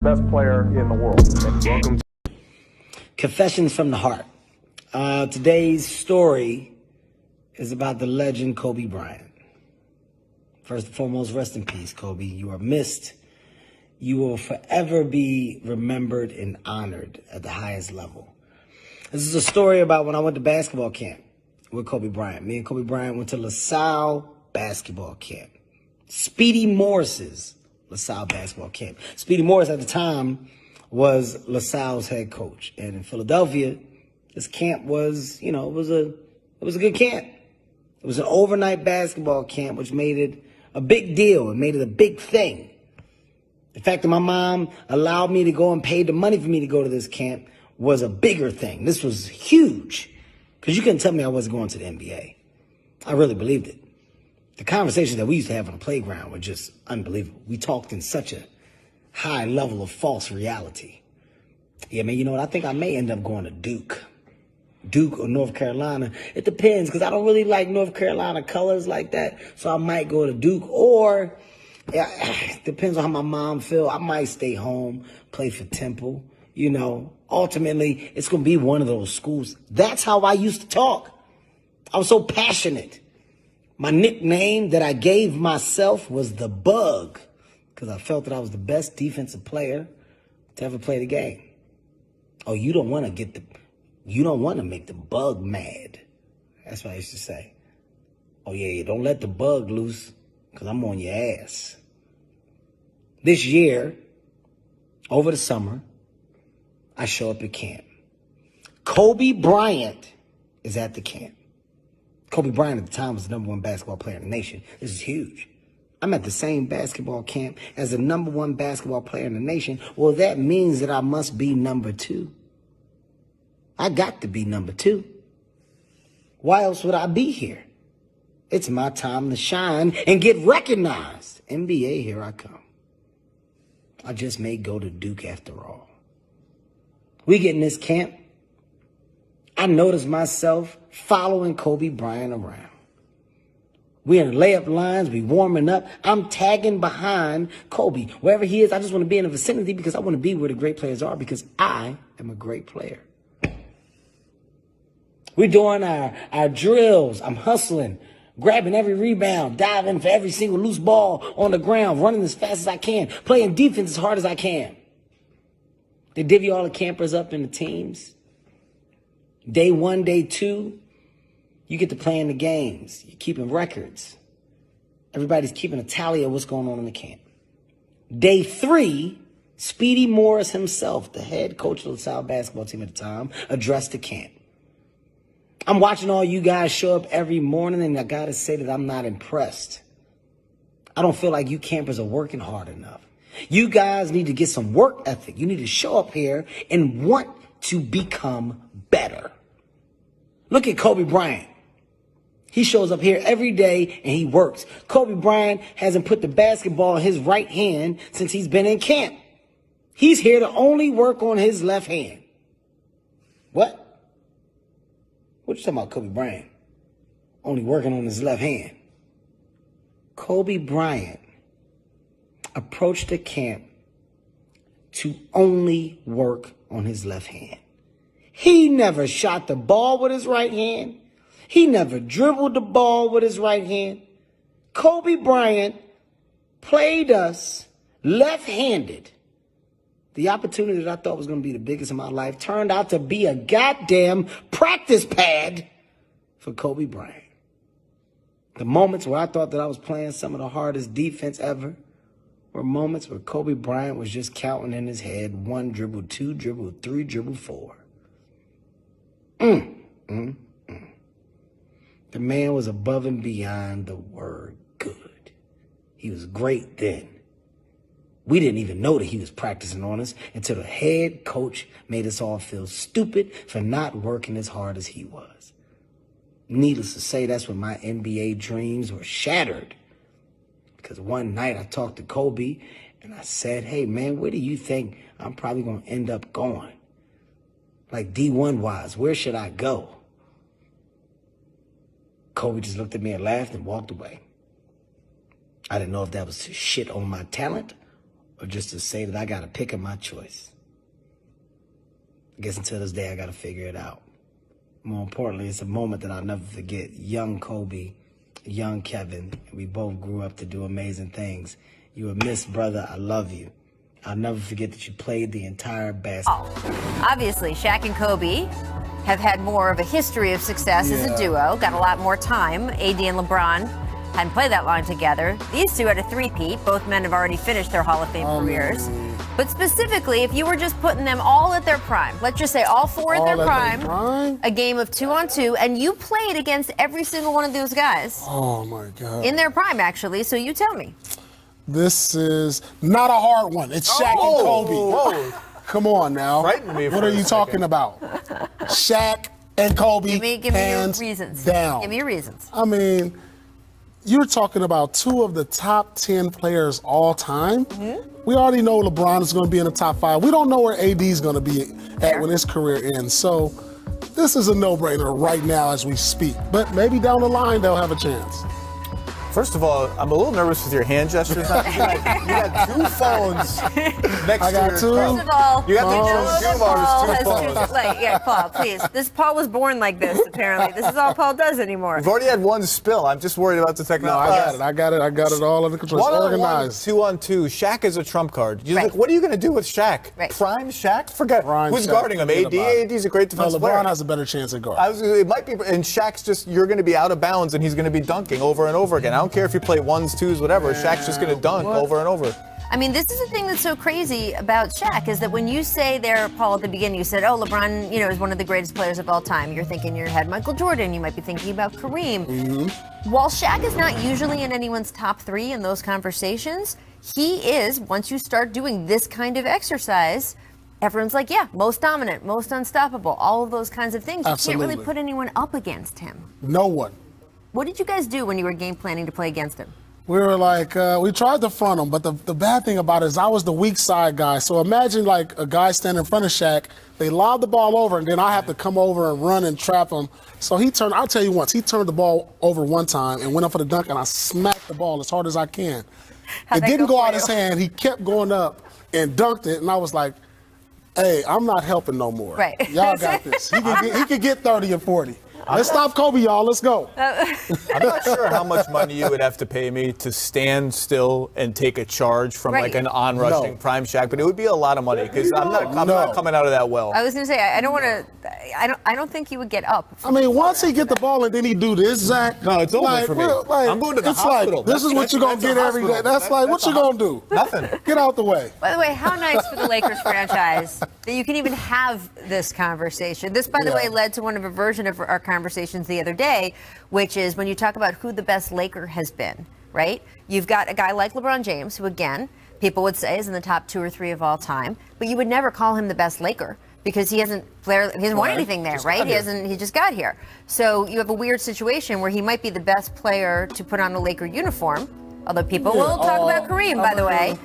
best player in the world. Welcome. Confessions from the Heart. Today's story is about the legend Kobe Bryant. First and foremost, rest in peace, Kobe. You are missed. You will forever be remembered and honored at the highest level. This is a story about when I went to basketball camp with Kobe Bryant. Me and Kobe Bryant went to LaSalle basketball camp. Speedy Morris's LaSalle basketball camp. Speedy Morris at the time was LaSalle's head coach. And in Philadelphia, this camp was, it was a good camp. It was an overnight basketball camp, which made it a big deal and made it a big thing. The fact that my mom allowed me to go and paid the money for me to go to this camp was a bigger thing. This was huge because you couldn't tell me I wasn't going to the NBA. I really believed it. The conversations that we used to have on the playground were just unbelievable. We talked in such a high level of false reality. Yeah, man, you know what? I think I may end up going to Duke. Duke or North Carolina. It depends because I don't really like North Carolina colors like that. So I might go to Duke or it depends on how my mom feels. I might stay home, play for Temple. Ultimately, it's going to be one of those schools. That's how I used to talk. I was so passionate. My nickname that I gave myself was the Bug because I felt that I was the best defensive player to ever play the game. Oh, you don't want to make the Bug mad. That's what I used to say. Oh, yeah, don't let the Bug loose because I'm on your ass. This year, over the summer, I show up at camp. Kobe Bryant is at the camp. Kobe Bryant at the time was the #1 basketball player in the nation. This is huge. I'm at the same basketball camp as the #1 basketball player in the nation. Well, that means that I must be number 2. I got to be number 2. Why else would I be here? It's my time to shine and get recognized. NBA, here I come. I just may go to Duke after all. We get in this camp. I notice myself following Kobe Bryant around. We're in the layup lines. We warming up. I'm tagging behind Kobe. Wherever he is, I just want to be in the vicinity because I want to be where the great players are because I am a great player. We're doing our drills. I'm hustling, grabbing every rebound, diving for every single loose ball on the ground, running as fast as I can, playing defense as hard as I can. They divvy all the campers up into teams. Day 1, day 2, you get to play in the games. You're keeping records. Everybody's keeping a tally of what's going on in the camp. Day 3, Speedy Morris himself, the head coach of the LaSalle basketball team at the time, addressed the camp. I'm watching all you guys show up every morning, and I got to say that I'm not impressed. I don't feel like you campers are working hard enough. You guys need to get some work ethic. You need to show up here and want to become better. Look at Kobe Bryant. He shows up here every day and he works. Kobe Bryant hasn't put the basketball in his right hand since he's been in camp. He's here to only work on his left hand. What? What you talking about, Kobe Bryant? Only working on his left hand. Kobe Bryant approached the camp to only work on his left hand. He never shot the ball with his right hand. He never dribbled the ball with his right hand. Kobe Bryant played us left-handed. The opportunity that I thought was going to be the biggest in my life turned out to be a goddamn practice pad for Kobe Bryant. The moments where I thought that I was playing some of the hardest defense ever were moments where Kobe Bryant was just counting in his head 1 dribble, 2 dribble, 3 dribble, 4. The man was above and beyond the word good. He was great then. We didn't even know that he was practicing on us until the head coach made us all feel stupid for not working as hard as he was. Needless to say, that's when my NBA dreams were shattered. Because one night I talked to Kobe and I said, hey, man, where do you think I'm probably going to end up going? Like D1 wise, where should I go? Kobe just looked at me and laughed and walked away. I didn't know if that was to shit on my talent or just to say that I got a pick of my choice. I guess until this day, I got to figure it out. More importantly, it's a moment that I'll never forget. Young Kobe, young Kevin, we both grew up to do amazing things. You were missed, brother. I love you. I'll never forget that you played the entire basketball. Obviously, Shaq and Kobe have had more of a history of success as a duo, got a lot more time. AD and LeBron hadn't played that long together. These two had a three-peat. Both men have already finished their Hall of Fame careers. But specifically, if you were just putting them all at their prime, let's just say all four at their prime, a game of 2-on-2, and you played against every single one of those guys. Oh, my God. In their prime, actually, so you tell me. This is not a hard one. It's Shaq and Kobe. Whoa. Come on now. Frightened me What are you talking about? Shaq and Kobe, Give me your hands reasons. down. Give me your reasons. I mean, you're talking about two of the top 10 players all time. We already know LeBron is going to be in the top 5. We don't know where AD is going to be at when his career ends. So this is a no-brainer right now as we speak. But maybe down the line they'll have a chance. First of all, I'm a little nervous with your hand gestures. You got two phones next I got to two. your First of all, You got you know the that two Paul bars, has two phones. yeah, Paul, please. Paul was born like this, apparently. This is all Paul does anymore. We've already had one spill. I'm just worried about the No, technology. I got it all under control. It's organized. 2-on-2. Shaq is a trump card. Right. Like, what are you going to do with Shaq? Right. Prime Shaq? Forget Prime who's Shaq. guarding him. Forget AD. about it. AD's a great No, defensive LeBron player. has a better chance at guard. It might be, and Shaq's just, you're going to be out of bounds and he's going to be dunking over and over again. I don't care if you play ones, twos, whatever. Shaq's just going to dunk over and over. I mean, this is the thing that's so crazy about Shaq is that when you say there, Paul, at the beginning, you said, oh, LeBron, is one of the greatest players of all time. You're thinking in your head Michael Jordan. You might be thinking about Kareem. While Shaq is not usually in anyone's top 3 in those conversations, he is, once you start doing this kind of exercise, everyone's like, yeah, most dominant, most unstoppable, all of those kinds of things. You can't really put anyone up against him. No one. What did you guys do when you were game planning to play against him? We were like, we tried to front him, but the bad thing about it is I was the weak side guy. So imagine like a guy standing in front of Shaq, they lob the ball over, and then I have to come over and run and trap him. So I'll tell you once, he turned the ball over one time and went up for the dunk, and I smacked the ball as hard as I can. It didn't go out his hand. He kept going up and dunked it, and I was like, hey, I'm not helping no more. Right. Y'all got this. He could get 30 or 40. Let's stop Kobe, y'all. Let's go. I'm not sure how much money you would have to pay me to stand still and take a charge from like an on-rushing prime Shaq, but it would be a lot of money because I'm not coming out of that well. I was going to say, I don't think he would get up. I mean, once he get the ball and then he do this, Zach. No, it's over for me. I'm going to the hospital. Like, this is what you're going to get every day. That's like, what you going to do? Nothing. Get out the way. By the way, how nice for the Lakers franchise that you can even have this conversation. This, by the way, led to one of a version of our conversations the other day, which is when you talk about who the best Laker has been, right? You've got a guy like LeBron James, who, again, people would say is in the top 2 or 3 of all time, but you would never call him the best Laker because he hasn't won anything there, right? He just got here. So you have a weird situation where he might be the best player to put on a Laker uniform, although people will talk about Kareem, by the way,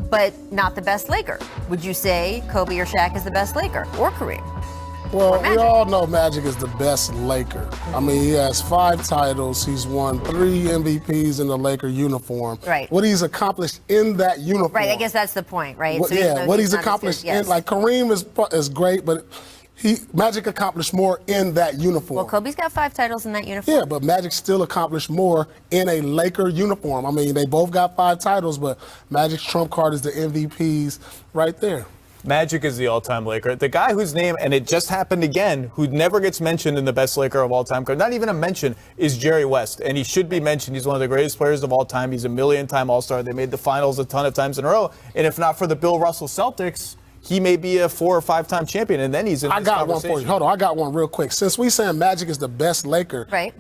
but not the best Laker. Would you say Kobe or Shaq is the best Laker, or Kareem? Well, we all know Magic is the best Laker. I mean, he has 5 titles. He's won 3 MVPs in the Laker uniform. Right. What he's accomplished in that uniform. Right, I guess that's the point, right? What he's accomplished in, like Kareem is great, but Magic accomplished more in that uniform. Well, Kobe's got 5 titles in that uniform. Yeah, but Magic still accomplished more in a Laker uniform. I mean, they both got 5 titles, but Magic's trump card is the MVPs right there. Magic is the all-time Laker. The guy whose name, and it just happened again, who never gets mentioned in the best Laker of all time, not even a mention, is Jerry West. And he should be mentioned. He's one of the greatest players of all time. He's a million-time All-Star. They made the finals a ton of times in a row. And if not for the Bill Russell Celtics, he may be a 4 or 5-time champion. And then he's in this conversation. I got one for you. Hold on. I got one real quick. Since we saying Magic is the best Laker, right?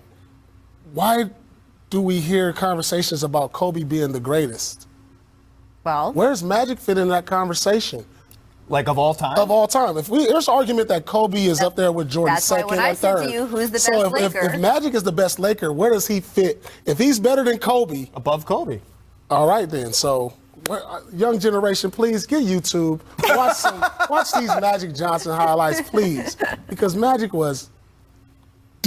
Why do we hear conversations about Kobe being the greatest? Well, where's Magic fit in that conversation? Like of all time? Of all time. There's an argument that Kobe is up there with Jordan second or third. That's why when I said to you, who's the best Laker? If Magic is the best Laker, where does he fit? If he's better than Kobe. Above Kobe. All right, then. So, young generation, please get YouTube. Watch these Magic Johnson highlights, please. Because Magic was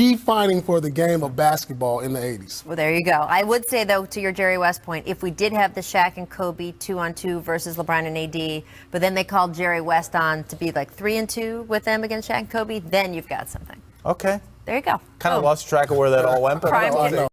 defining for the game of basketball in the 80s. Well, there you go. I would say, though, to your Jerry West point, if we did have the Shaq and Kobe 2-on-2 versus LeBron and AD, but then they called Jerry West on to be like 3-2 with them against Shaq and Kobe, then you've got something. Okay. There you go. Kind of Boom. lost track of where that all went, but Prime I time.